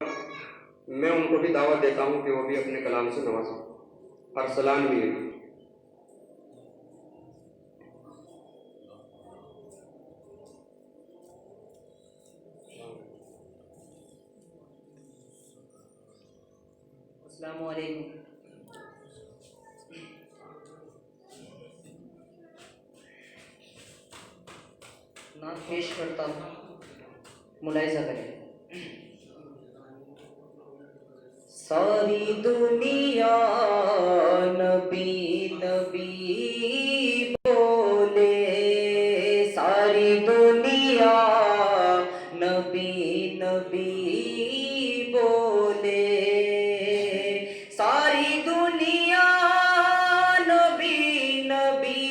میں ان کو بھی دعوت دیتا ہوں کہ وہ بھی اپنے کلام سے نوازیں. ارسلان میر. السلام علیکم. نعت پیش کرتا ہوں، ملاحظہ کریں. ساری دنیا نبی نبی بولے، ساری دنیا نبی نبی بولے، ساری دنیا نبی نبی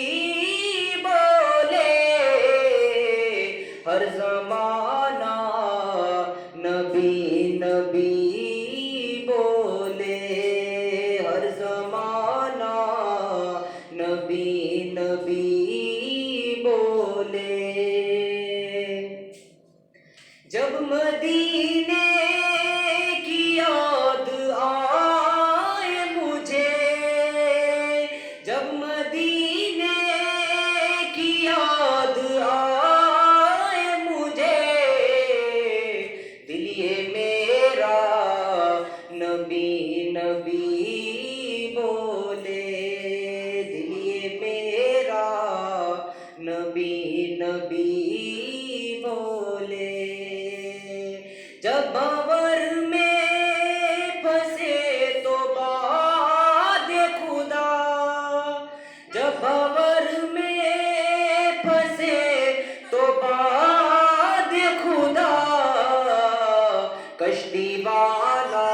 بولے، ہر زمانہ نبی نبی بولے، ہر زمانہ نبی نبی بولے. جب مدینے کی یاد آئے مجھے، جب مدینے کی یاد آئے مجھے، دل یہ میرا نبی نبی بولے، دل یہ میرا نبی نبی بولے. جب بھنور میں پھنسے تو باد خدا، جب بھنور میں پھنسے تو باد خدا، کشتی والا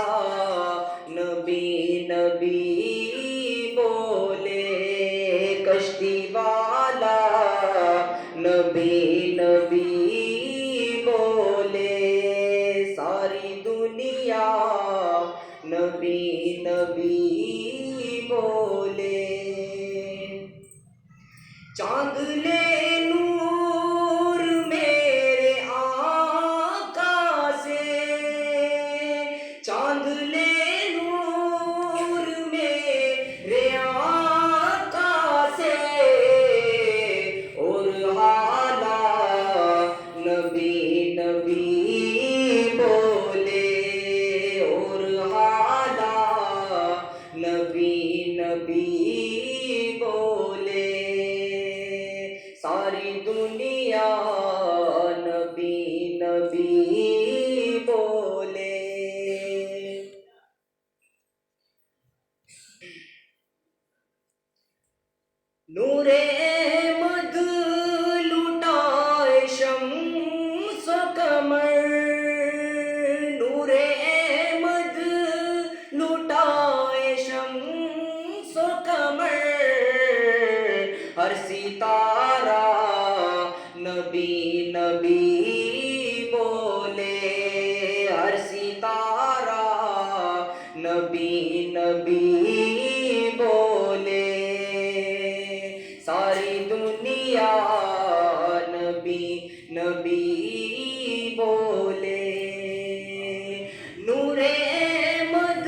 نبی نبی بولے، کشتی والا نبی نبی بولے، ساری دنیا نبی نبی بولے. چاند لے نور میرے آقا سے، چاند لے نور میرے آقا سے، اور حالا نبی نبی بولے، اور حالا نبی نبی بولے، ساری دنیا نبی نبی بولے. نور احمد لٹائے شمس و قمر، نور احمد لٹائے شمس و قمر، ہر ستارہ نبی نبی بولے، ہر ستارہ نبی نبی بولے، ساری دنیا نبی نبی بولے. نور احمد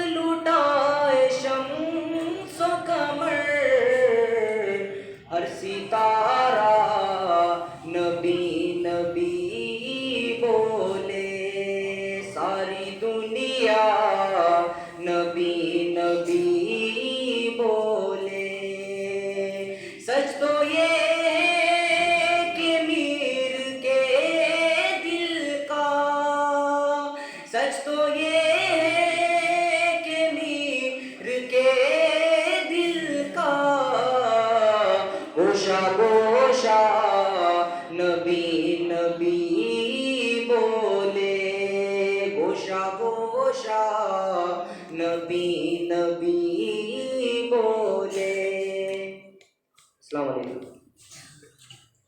لٹائے شمس و قمر، ہر ستارہ نبی نبی بولے، ساری دنیا نبی نبی بولے. سچ تو یہ ہے کہ میر کے دل کا، سچ تو یہ ہے کہ میر کے دل کا، گوشہ گوشہ نبی نبی بولے، گوشہ گوشہ نبی نبی بولے. السلام علیکم.